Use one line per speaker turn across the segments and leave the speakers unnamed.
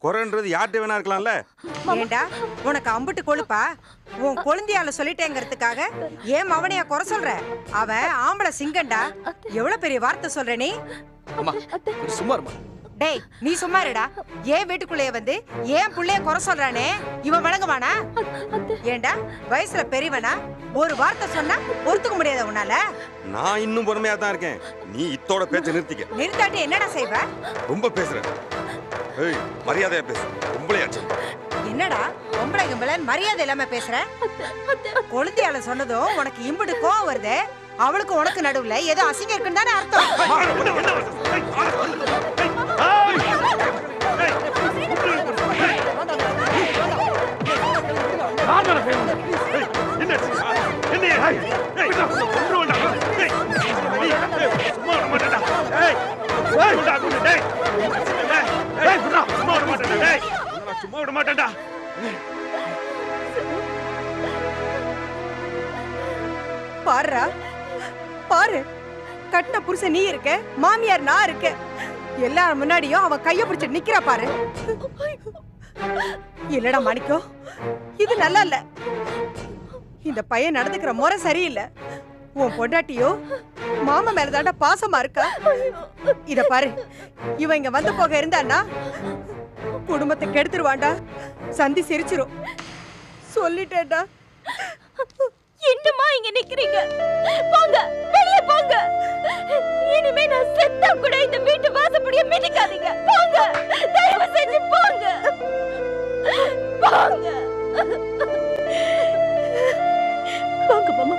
குறைன்றது யார்கிட்ட வேணா இருக்கலாம்ல.
ஏண்டா உனக்கு அம்புட்டு கொழுப்பா? உன் கொழுந்தியால சொல்லிட்டேங்கிறதுக்காக ஏன் அவனையா குறை சொல்ற? அவன் ஆம்பளை சிங்கண்டா. எவ்வளவு பெரிய வார்த்தை சொல்ற நீ?
அம்மா சும்மா இருமா.
டேய் நீ சும்மா இருடா. ஏன் வீட்டுக்குள்ளேயே வந்து ஏன் புள்ளைய குறை சொல்றானே இவன் வழங்குவானா? ஏண்டா வயசுல பெரியவனா? ஒரு வார்த்தை சொன்னா பொறுத்துக்க முடியாத உன்னால?
நான் இன்னும் பொறுமையா தான் இருக்கேன். நீ இத்தோட பேச்ச நிறுத்திக்க.
நிறுத்தாட்டி என்னடா செய்வ?
ரொம்ப பேசுற. ஏய் மரியாதையா பேசு. பொம்பளையாச்சு.
என்னடா பொம்பளை கும்பல மரியாதை இல்லாம பேசுற? கொழுந்தியால சொன்னதும் உனக்கு இம்புடு கோவம் வருது. அவளுக்கு உனக்கு நடுவுல ஏதோ அசிங்கம் இருக்குன்னு தானே அர்த்தம். பாருடா பாரு, கட்டின புருஷன் நீ இருக்க, மாமியார் நான் இருக்க. எல்லாரும் முன்னாடியும் அவன் கைய பிடிச்சு நிக்கிறா பாரு. இல்லடா மாணிக்கம், இது நல்லா இல்ல. இந்த பையன் நடந்துக்கிற முறை சரியில்லை. உன் பொண்டாட்டியோ மாமா மேலதாண்டா பாசமா இருக்கா. இத பாரு, இவன் இங்க வந்து போக இருந்தான்னா குடும்பத்தை கெடுத்துருவாண்டா. சந்தி சிரிச்சிரும். சொல்லிட்டேன்டா.
என்னமா இங்க நிக்கிறீங்க? போங்க, வெளியே போங்க. இனிமே நான் செத்தா கூட இந்த வீட்டு வாசப்படியை மிதிக்காதீங்க. போங்க, தயவு செஞ்சு போங்க போங்க போங்க மாமா.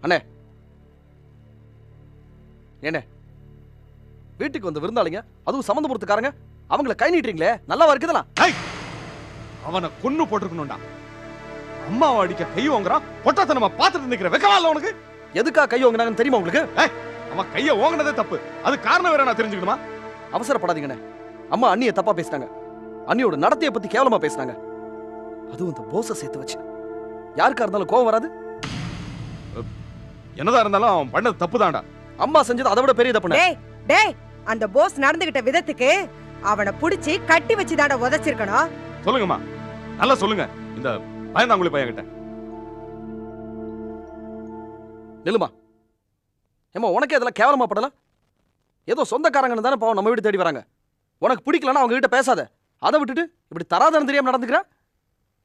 அண்ணே, என்ன வீட்டுக்கு வந்து விருந்தாளிங்க, அதுவும் சம்பந்தபுரத்துக்காரங்க, அவங்கள கை நீட்டுறீங்களே, நல்லாவா இருக்குதெல்லாம்?
அவனை கொன்னு போட்டுருக்கணும்டா. அம்மாவை அடிக்க கை ஓங்குறான், பொட்டாத்தனமா பாத்துட்டு நிக்கிற வெக்கமா இல்ல உனக்கு?
எதுக்கா கை ஓங்கினாங்கன்னு தெரியுமா உங்களுக்கு?
அவன் கைய ஓங்கினதே தப்பு. அது காரணம் வேற நான் தெரிஞ்சுக்கணுமா?
அவசரப்படாதீங்கண்ணே. அம்மா அண்ணியை தப்பா பேசினாங்க. அண்ணியோட நடத்தைய பத்தி கேவலமா பேசினாங்க. அதுவும் இந்த போஸை சேர்த்து வச்சு. யாருக்கா இருந்தாலும் கோவம் வராது?
என்னதான் இருந்தாலும் அவன் பண்ணது தப்புதான்டா.
அம்மா செஞ்சது அதை விட பெரிய தப்பு.
டேய் டேய், அந்த போஸ் நடந்துகிட்ட விதத்துக்கு அவனை புடிச்சு கட்டி வச்சு தாண்டா உதைச்சிருக்கணும்.
சொல்லுங்கம்மா, நல்லா சொல்லுங்க. இந்த பயந்தாங்குழி பையன் கிட்ட
நில்லுமா. ஏமா உனக்கே இதெல்லாம் கேவலமா படல? ஏதோ சொந்தக்காரங்கன்னு தானே பாவம் நம்ம வீடு தேடி வராங்க. உனக்கு பிடிக்கலன்னா அவங்க கிட்ட பேசாத. அதை விட்டுட்டு இப்படி தராதரம் தெரியாம நடந்துக்கிற.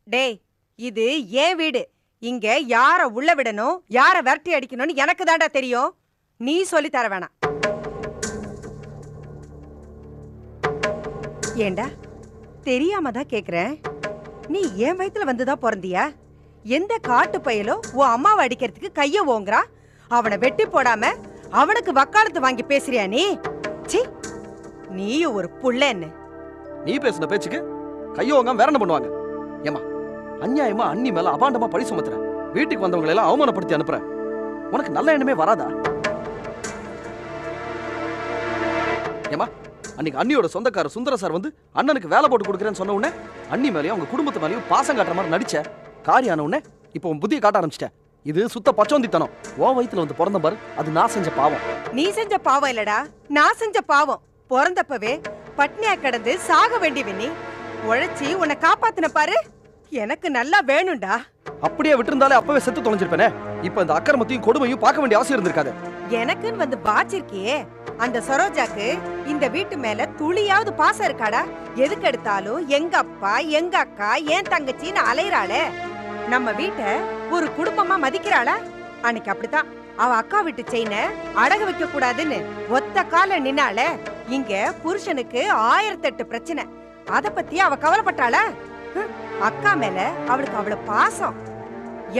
டேய், இது ஏன் வீடு. இங்க யார உள்ள விடணும், யார விரட்டி அடிக்கணும்னு எனக்கு தாண்டா தெரியும். நீ சொல்லி தர வேணாம். ஏண்டா தெரியாம தான் கேக்குறேன். நீ என் வயித்துல வந்துதான் பிறந்தியா? எந்த காட்டு பயலோ உன் அம்மாவை அடிக்கிறதுக்கு கைய ஓங்குறா? அவனை வெட்டி போடாம அவனுக்கு வக்காலத்து வாங்கி பேசுறியா நீ? சி, நீயும் ஒரு புள்ளன்னு.
நீ பேசுன பேச்சுக்கு கையோங்க வேற என்ன பண்ணுவாங்க? ஏமா அநியாயமா அண்ணி மேல அபாண்டமா பழி சுமத்துற. வீட்டுக்கு வந்தவங்களை எல்லாம் அவமானப்படுத்தி அனுப்புற. உனக்கு நல்ல எண்ணமே வராதா? ஏமா அன்னைக்கு அண்ணியோட சொந்தக்கார சுந்தர சார் வந்து அண்ணனுக்கு வேலை போட்டு கொடுக்குறேன்னு சொன்ன உடனே அண்ணி மேலேயும் அவங்க குடும்பத்து மேலேயும் பாசம் காட்டுற மாதிரி நடிச்ச. காரியான உடனே இப்போ உன் புத்தியை காட்ட ஆரம்பிச்சிட்ட. இது சுத்த பச்சோந்தித்தனம். உன் வயித்துல வந்து பிறந்த பாரு, அது நான் செஞ்ச பாவம்.
நீ செஞ்ச பாவம் இல்லடா, நான் செஞ்ச பாவம். பிறந்தப்பவே பட்னியா கிடந்து சாக வேண்டியவ நீ. உழைச்சி உன்னை காப்பாத்தின பாரு, எனக்கு நல்லா வேணும்டா.
அப்படியே விட்டுருந்தாலே அப்பவே செத்து தொலைஞ்சிருப்பேனே. இப்ப இந்த அக்கிரமத்தையும் கொடுமையும் பார்க்க வேண்டிய அவசியம் இருந்திருக்காது.
எனக்குன்னு வந்து பாச்சிருக்கியே, அந்த சரோஜாக்கு இந்த வீட்டு மேல துளியாவது பாசம் இருக்காடா? எதுக்கு எடுத்தாலும் எங்க அப்பா எங்க அக்கா என் தங்கச்சின்னு அலையறாளே. நம்ம வீட்டை ஒரு குடும்பமா மதிக்கிறாளா? அன்னைக்கு அப்படித்தான் அவ அக்கா வீட்டு செயினை அடகு வைக்க கூடாதுன்னு ஒத்த கால நின்னால. இங்க புருஷனுக்கு 1008 பிரச்சனை. அத பத்தி அவ கவலைப்பட்டாளா? அக்கா மேல அவளுக்கு அவ்வளவு பாசம்.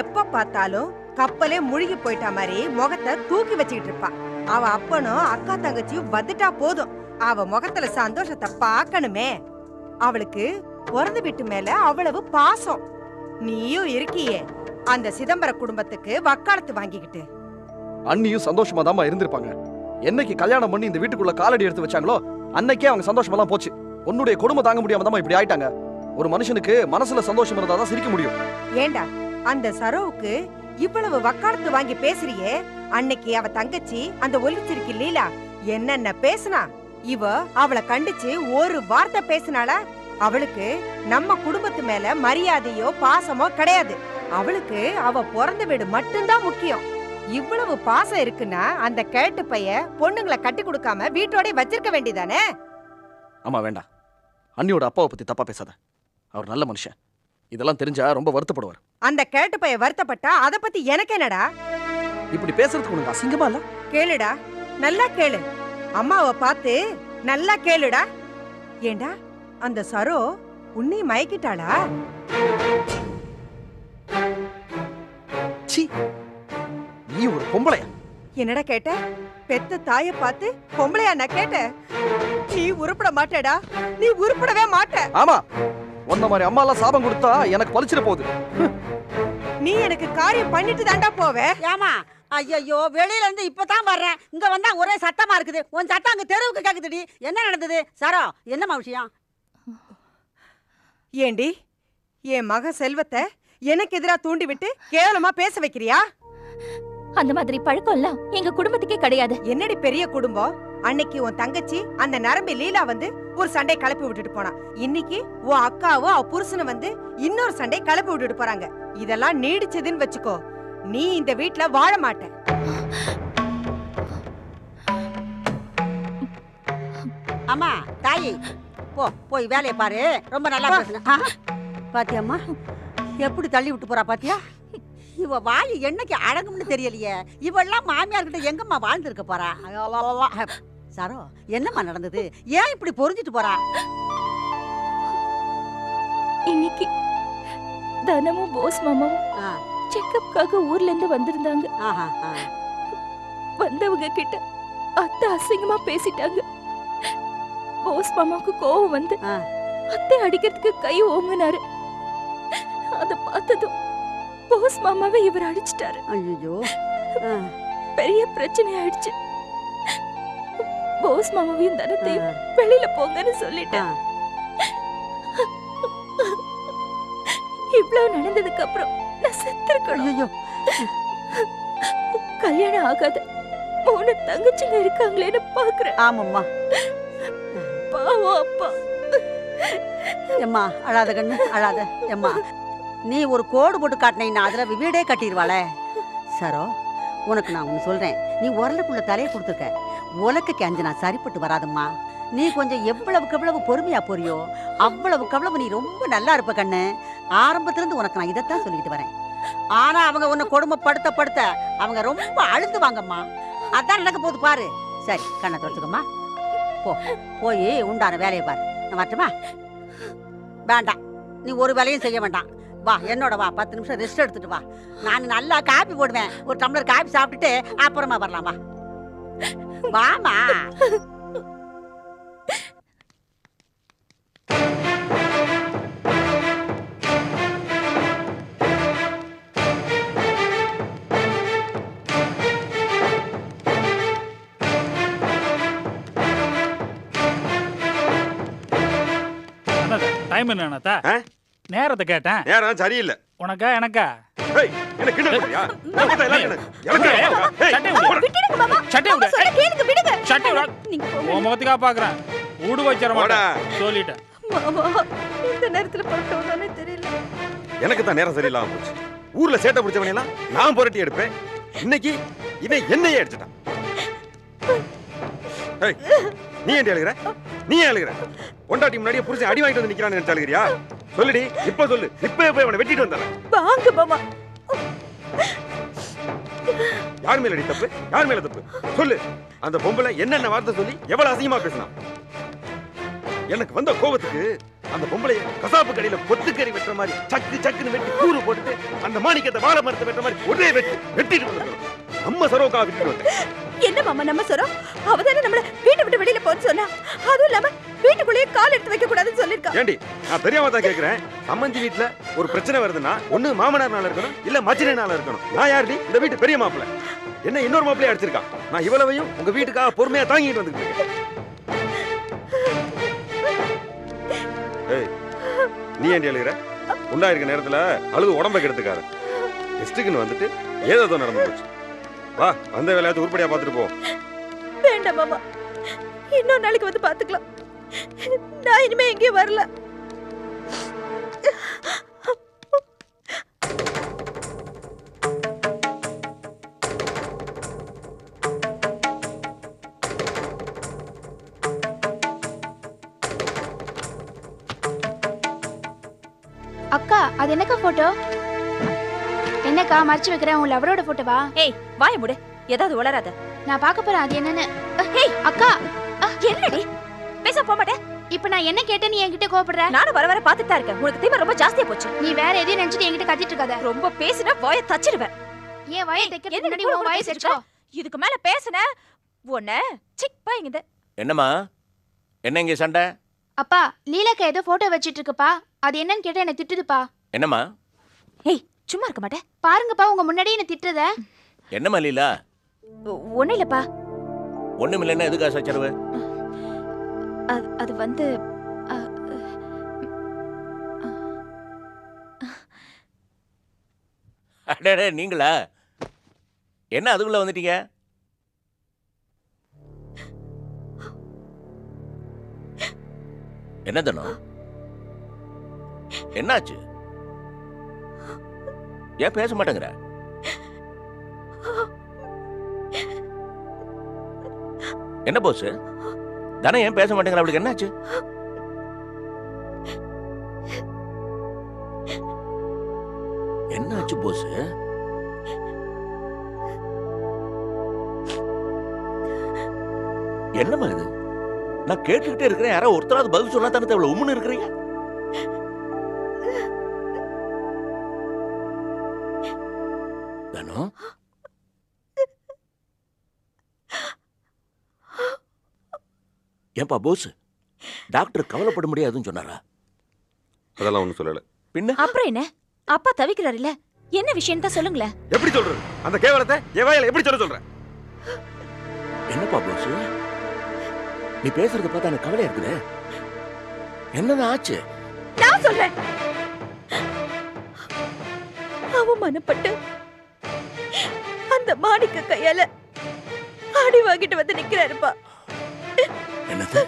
எப்ப பார்த்தாலும் கப்பலே முழுகி போயிட்டா மாதிரி முகத்தை தூக்கி வச்சுக்கிட்டு இருப்பா. அவ அப்பனும் அக்கா தங்கச்சியும் வந்துட்டா போதும், அவ முகத்துல சந்தோஷத்தை பார்க்கணுமே. அவளுக்கு பிறந்த வீட்டு மேல அவ்வளவு பாசம். நீயும் இருக்கியே அந்த சிதம்பர குடும்பத்துக்கு வக்காலத்து வாங்கிக்கிட்டு.
அண்ணியும் சந்தோஷமா தாமா இருந்திருப்பாங்க. என்னைக்கு கல்யாணம் பண்ணி இந்த வீட்டுக்குள்ள காலடி எடுத்து வச்சாங்களோ அன்னைக்கே அவங்க சந்தோஷமெல்லாம் போச்சு. உன்னுடைய கொடுமை தாங்க முடியாம தான் இப்படி ஆயிட்டாங்க. ஒரு மனுஷனுக்கு மனசுல சந்தோஷம் இருந்தாதான் சிரிக்க முடியும்.
ஏண்டா அந்த சரோவுக்கு இவ்வளவு வக்காலத்து வாங்கி பேசுறியே? அன்னைக்கு அவ தங்கச்சி அந்த ஒலிச்சிருக்கு லீலா என்னென்ன பேசுனா? இவ அவளை கண்டிச்சு ஒரு வார்த்தை பேசினாளா? அவளுக்கு நம்ம குடும்பத்து மேல மரியாதையோ பாசமோ கிடையாது. அவளுக்கு அவ பிறந்த வீடு மட்டும்தான் முக்கியம். இவ்வளவு பாசம் இருக்குன்னா அந்த கேட்டு பைய பொண்ணுங்களை கட்டி கொடுக்காம வீட்டோட வச்சிருக்க வேண்டியதானே?
ஆமா வேண்டாம், அண்ணியோட அப்பாவை பத்தி தப்பா பேசாத. அவர் நல்ல மனுஷன். இதெல்லாம் தெரிஞ்சா ரொம்ப வருத்தப்படுவார்.
அந்த கேட்டு பைய வருத்தப்பட்டா அத பத்தி எனக்கு என்னடா?
இப்படி பேசுறதுக்கு உனக்கு அசிங்கமா இல்ல?
கேளுடா, நல்லா கேளு. அம்மாவை பார்த்து நல்லா கேளுடா. ஏண்டா அந்த சரோ உன்னை மயக்கிட்டாளா?
சீ, நீ ஒரு பொம்பளையா?
என்னடா கேட்ட? பெத்த தாய பார்த்து பொம்பளையா நான் கேட்ட? நீ உருப்பட மாட்டேடா, நீ உருப்படவே மாட்ட.
ஆமா, உன்ன மாதிரி அம்மா எல்லாம் சாபம் கொடுத்தா எனக்கு பலிச்சிட போகுது.
நீ எனக்கு காரியம் பண்ணிட்டு தாண்டா போவே.
ஏமா ஐயோ வெளியில இருந்து இப்பதான் வர்றேன், இங்க வந்தா ஒரே சத்தமா இருக்குது. உன் சத்தம் அங்க தெருவுக்கு கேக்குதுடி. என்ன நடந்தது சரோ? என்னம்மா விஷயம்?
ஏண்டி என் மக செல்வத்தை எனக்கு எதிரா தூண்டி விட்டு கேவலமா பேச வைக்கிறியா?
அந்த மாதிரி பழக்கம் எல்லாம் எங்க குடும்பத்துக்கே கிடையாது.
என்னடி பெரிய குடும்பம்? அன்னைக்கு உன் தங்கச்சி அந்த நரம்பி லீலா வந்து ஒரு சண்டை கிளப்பி விட்டுட்டு போனா. இன்னைக்கு உன் அக்காவோ அவ புருஷனை வந்து இன்னொரு சண்டை கிளப்பி விட்டுட்டு போறாங்க. இதெல்லாம் நீடிச்சதுன்னு வச்சுக்கோ, நீ இந்த வீட்ல வாழ மாட்ட.
அம்மா தாயி போய் வேலையை பாரு. ரொம்ப நல்லா பேசுன. பாத்தியாம்மா எப்படி தள்ளி விட்டு போறா பாத்தியா? இவ வாய் என்னைக்கு அடங்கும்னு தெரியலையே. இவெல்லாம் மாமியார் கிட்ட எங்கம்மா வாழ்ந்துருக்க போறா? சரோ என்னம்மா நடந்தது? ஏன் இப்படி பொறிஞ்சிட்டு போறா?
இன்னைக்கு தனமும் போஸ் மாமாவும் செக்கப்காக ஊர்ல இருந்து வந்திருந்தாங்க. வந்தவங்க கிட்ட அத்தை அசிங்கமா பேசிட்டாங்க. போஸ் மாமாவுக்கு கோவம் வந்து அத்தை அடிக்கிறதுக்கு கை ஓங்கினாரு. அத பார்த்ததும் போஸ் மாமாவை இவர் அடிச்சிட்டாரு.
ஐயோ
பெரிய பிரச்சனை ஆயிடுச்சு. போஸ் மாமாவையும் தனத்தையும் வெளியில போங்கன்னு சொல்லிட்டேன். இவ்வளவு நடந்ததுக்கு அப்புறம் நான் செத்துருக்கணும்.
ஐயோ
கல்யாணம் ஆகாத 3 தங்கச்சிங்க இருக்காங்களேன்னு பாக்குறேன்.
ஆமாம்மா
பாவம் அப்பா.
எம்மா அழாத கண்ணு அழாத. எம்மா நீ ஒரு கோடு போட்டு காட்டினா அதுல வீடே கட்டிடுவாளே. சரோ உனக்கு நான் ஒன்று சொல்றேன். நீ உரலுக்குள்ள தலையை கொடுத்துருக்க. உலக்கைக்கு அஞ்சு நான் சரிப்பட்டு வராதம்மா. நீ கொஞ்சம் எவ்வளவுக்கு எவ்வளவு பொறுமையா போறியோ அவ்வளவுக்கு அவ்வளவு நீ ரொம்ப நல்லா இருப்ப கண்ணு. ஆரம்பத்துல இருந்து உனக்கு நான் இதைத்தான் சொல்லிட்டு வரேன். ஆனா அவங்க உன்னை கொடுமைப்படுத்த அவங்க ரொம்ப அழுந்துவாங்கம்மா. அதான் நடக்க போகுது பாரு. சரி கண்ணை தொடச்சுக்கம்மா. போய் உண்டான வேலையை பாரு. நான் வரட்டுமா? வேண்டாம், நீ ஒரு வேலையும் செய்ய வேண்டாம். வா என்னோட வா, 10 நிமிஷம் ரெஸ்ட் எடுத்துட்டு வா. நான் நல்லா காபி போடுவேன். ஒரு டம்ளர் காபி சாப்பிட்டுட்டு அப்புறமா வரலாம். வா வாமா.
டைம் என்னத்தா? நேரத்தை கேட்டேன்.
நேரம் சரியில்லை.
உனக்கா எனக்கா?
ஏய் என்ன கிண்டல் பண்றியா? நான் பார்த்தா எல்லாம் கிண்டல்.
சட்டை விடு. சட்டை விடு. சட்டை விடு. உன் முகத்துக்கா பாக்குறேன். ஊடு வச்சிர மாட்டேன் சொல்லிட்டேன்.
மாமா இந்த நேரத்துல பட்டவனே தெரியல.
எனக்கு தான் நேரம் சரியில்லாம போச்சு. ஊர்ல சேட்டை பிடிச்சவனை எல்லாம் நான் புரட்டி எடுப்பேன். இன்னைக்கு இவன் என்னையே அடிச்சிட்டான். ஏய் நீ ஏன் அழுகிற? நீ ஏன் அழுகிற? பொண்டாட்டி முன்னாடியே புருஷன் அடி வாங்கிட்டு வந்து நிக்கிறான்னு நினைச்சு அழுகிறியா? சொல்லுடி, இப்ப சொல்லு. இப்பவே போய் அவனை வெட்டிட்டு வந்தேன்.
வாங்க மாமா.
யார் மேல அடி தப்பு? யார் மேல தப்பு? சொல்லு. அந்த பொம்பளை என்னென்ன வார்த்தை சொல்லி எவ்வளவு அசிங்கமா பேசினா? எனக்கு வந்த கோபத்துக்கு அந்த பொம்பளைய கசாப்பு கடையில கொத்துக்கறி வெட்டுற மாதிரி சக்கு சக்குன்னு வெட்டி கூறு போட்டுட்டு அந்த மாணிக்கத்தை வாழை மரத்தை வெட்டுற மாதிரி ஒரே வெட்டிட்டு வந்துடணும். நம்ம சரோக்கா விட்டுட்டு வந்தேன்.
என்ன மாமா நம்ம சரம் அவதானே நம்மள வீட்டை விட்டு வெளியில போன்னு சொன்னா, அதுவும் இல்லாம வீட்டுக்குள்ளேயே கால் எடுத்து வைக்க கூடாதுன்னு சொல்லிருக்கா.
ஏண்டி நான் தெரியாம தான் கேக்குறேன். சம்மந்தி வீட்டுல ஒரு பிரச்சனை வருதுன்னா ஒண்ணு மாமனார்னால இருக்கணும் இல்ல மச்சினால இருக்கணும். நான் யாருடி? இந்த வீட்டு பெரிய மாப்பிள்ளை. என்ன இன்னொரு மாப்பிள்ளைய அடிச்சிருக்கான். நான் இவ்வளவையும் உங்க வீட்டுக்காக பொறுமையா தாங்கிட்டு வந்துட்டு இருக்கேன். ஏய், நீ ஏண்டி அழுகிற? உண்டா இருக்க நேரத்துல அழுது உடம்ப கெடுத்துக்காரு. டெஸ்ட்டுக்குன்னு வந்துட்டு ஏதோ நடந்து போச்சு. வா, அந்த வேலையாவது உருப்படியா பார்த்துட்டு போ.
வேண்டாம் மாமா, இன்னொரு நாளைக்கு வந்து பாத்துக்கலாம். நான் இனிமே எங்கேயும் வரல.
அக்கா, அது என்னக்கா போட்டோ? என்னக்கா மறைச்சு வைக்கிறேன்? உன் லவரோட போட்டோவா?
ஏய், வாய மூடு, ஏதாவது உளராத.
நான் பார்க்க போறேன் அது என்னன்னு.
ஏய்
அக்கா,
என்னடி பேச போக மாட்டே?
இப்ப நான் என்ன கேட்டேன் நீ என்கிட்ட கோபப்படுற?
நானும் வர வர பாத்துட்டு தான் இருக்கேன். உனக்கு தீவிரம் ரொம்ப ஜாஸ்தியா போச்சு.
நீ வேற எதையும் நினைச்சிட்டு என்கிட்ட கத்திட்டு இருக்காத.
ரொம்ப பேசினா வாயை தச்சிடுவேன்.
ஏன் வாயை தைக்கிறதுக்கு முன்னாடி உன் வாயை தைச்சோ?
இதுக்கு மேல பேசுன உன்னை சிப்பா இங்க.
என்னம்மா, என்ன இங்க சண்டை?
அப்பா, லீலாக்கா ஏதோ போட்டோ வச்சிட்டு இருக்குப்பா. அது என்னன்னு கேட்டா என்ன திட்டுதுப்பா.
என்னம்மா?
ஏய், சும்மா இருக்க மாட்டே?
பாருங்கப்பா, உங்க முன்னாடி என்ன திட்டுறத.
என்னம்மா லீலா?
ஒண்ணு இல்லப்பா.
ஒண்ணும் இல்லைன்னா எதுக்கா சச்சரவு?
அது வந்து
அடடே, நீங்களா? என்ன அதுக்குள்ள வந்துட்டீங்க? என்ன தனம்? என்னாச்சு? ஏன் பேச மாட்டேங்கிற? என்ன போஸ் தனம் ஏன் பேச மாட்டேங்கிற? அவளுக்கு என்னாச்சு? என்னாச்சு போஸ்? என்னமா இது? நான் கேட்டுக்கிட்டே இருக்கிறேன். யாரோ ஒருத்தராவது பதில் சொன்னா தானே இவ்வளவு உம்முன்னு இருக்கிறீங்க. தனம், ஏன்பா போஸ் டாக்டர் கவலைப்பட முடியாதுன்னு சொன்னாரா?
அதெல்லாம் ஒண்ணும் சொல்லல.
பின்ன
அப்புறம் என்ன? அப்பா தவிக்கிறாரு இல்ல, என்ன விஷயம் தான் சொல்லுங்களேன்.
எப்படி சொல்றது? அந்த கேவலத்தை என் வாயில எப்படி சொல்ற?
என்னப்பா போஸ், நீ பேசுறத பார்த்தா எனக்கு கவலையா இருக்குது. என்னதான் ஆச்சு?
நான் சொல்றேன். அவமானப்பட்டு அந்த மாணிக்க கையால அடி வாங்கிட்டு வந்து நிக்கிறாருப்பா.
என்னது?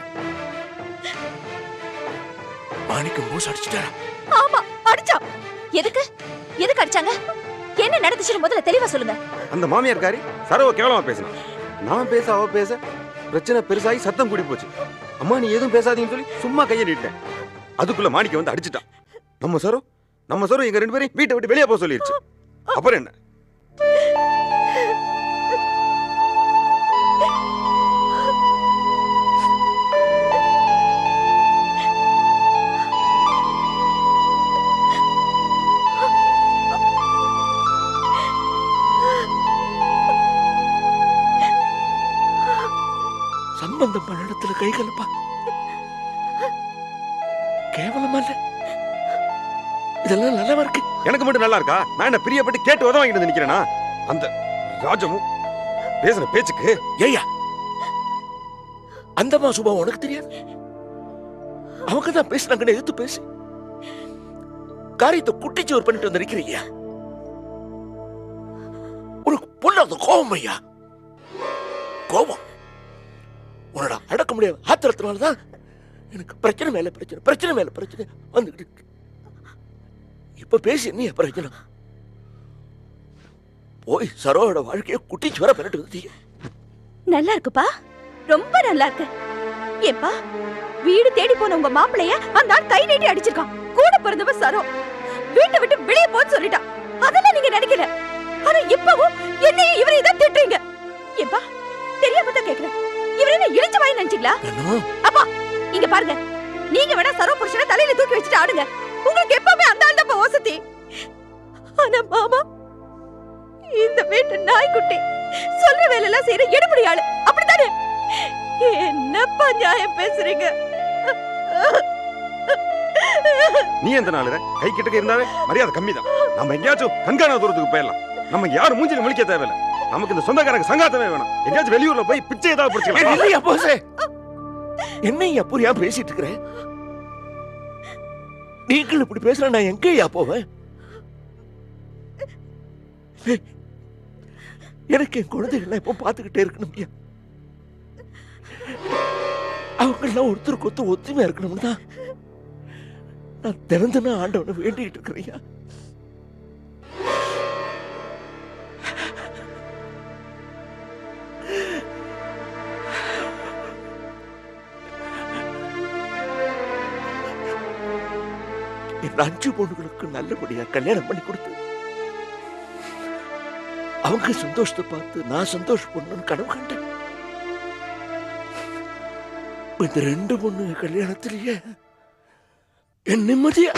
மாணிக்கம் போஸ் அடிச்சிட்டாரா?
ஆமா, அடிச்சா. எதுக்கு அடிச்சாங்க? என்ன நடந்துச்சுன்னு முதல்ல தெளிவா சொல்லுங்க.
அந்த மாமியார்காரி சரவ கேவலமா பேசினா. நான் பேச அவ பேச பிரச்சனை பெருசாகி சத்தம் கூடி போச்சு. அம்மா நீ எதுவும் பேசாதீங்கன்னு சொல்லி சும்மா கையை நீட்டேன். அதுக்குள்ள மாணிக்க வந்து அடிச்சிட்டான். நம்ம சரோ எங்க ரெண்டு பேரையும் வீட்டை விட்டு வெளியே போக சொல்லிருச்சு. அப்புறம் என்ன?
சம்பந்தம் பண்ண இடத்துல கை கலப்பா கேவலமா இல்ல? இதெல்லாம் நல்லவா இருக்கு.
எனக்கு மட்டும் நல்லா இருக்கா? நான் என்ன பிரியப்பட்டு கேட்டு உதவ வாங்கிட்டு வந்து நிக்கிறேனா? அந்த ராஜமும் பேசுற பேச்சுக்கு
ஏய்யா, அந்த சுபாவம் உனக்கு தெரியாது? அவங்க தான் பேசினாங்கன்னு எதிர்த்து பேசி காரியத்தை குட்டிச்சோர் பண்ணிட்டு வந்து நிக்கிறீங்க. உனக்கு பொண்ணாத கோபம் ஐயா, கோபம். உன்னோட அடக்க முடியாது ஆத்திரத்தினால்தான் எனக்கு பிரச்சனை மேல பிரச்சனை வந்துகிட்டு. இப்ப பேசி நீ பிரச்சனை போய் சரோட வாழ்க்கையை குட்டிச்சு வர பிறட்டு.
நல்லா இருக்குப்பா, ரொம்ப நல்லா இருக்கு. ஏப்பா, வீடு தேடி போன உங்க மாப்பிளைய அந்த ஆள் கை நீட்டி அடிச்சிருக்கான். கூட பிறந்தவ சரோ வீட்டை விட்டு வெளியே போன்னு சொல்லிட்டான். அதெல்லாம் நீங்க நினைக்கல. ஆனா இப்பவும் என்னையும் இவரையும் தான் திட்டுறீங்க. ஏப்பா, தெரியாம தான் கேக்குறேன். இவரே என்ன இழிச்ச வாய் நினைச்சீங்களா? அப்பா இங்க பாருங்க, நீங்க வேணா சரோ புருஷனை தலையில தூக்கி வச்சுட்டு ஆடுங்க. உங்களுக்கு எப்பவுமே அந்த ஆள் தான் வசதி. ஆனா மாமா இந்த வீட்டு நாய்க்குட்டி சொல்ற வேலையெல்லாம் செய்யற எடுபடி ஆளு. அப்படித்தானே? என்னப்பா நியாயம் பேசுறீங்க?
நீ எந்த நாள் கை கிட்டக்க இருந்தாவே மரியாதை கம்மி தான். நம்ம எங்கேயாச்சும் கண்காண தூரத்துக்கு போயிடலாம். நம்ம யாரும் மூஞ்சில முழிக்க தேவையில்லை. நமக்கு இந்த சொந்தக்காரங்க சங்காத்தமே வேணாம். எங்கேயாச்சும் வெளியூர்ல போய் பிச்சை ஏதாவது பிடிச்சிக்கலாம்.
இல்லையா போசே, என்னையா புரியா பேசிட்டு இருக்கிற? நீங்கள் இப்படி பேசுற நான் எங்கேயா போவேன்? எனக்கு என் குழந்தைகள் எப்போ பார்த்துக்கிட்டே இருக்கணும். அவங்கெல்லாம் ஒருத்தருக்கு ஒருத்தர் ஒத்துமையா இருக்கணும்னு தான் நான் திறந்துன ஆண்டவனை வேண்டிட்டு இருக்கிறையா. என் 5 பொண்ணுகளுக்கு நல்லபடியா கல்யாணம் பண்ணி கொடுத்து அவங்க சந்தோஷத்தை பார்த்து நான் சந்தோஷப்படணும்னு கனவு கண்டேன். இந்த 2 பொண்ணு கல்யாணத்திலேயே என் நிம்மதியா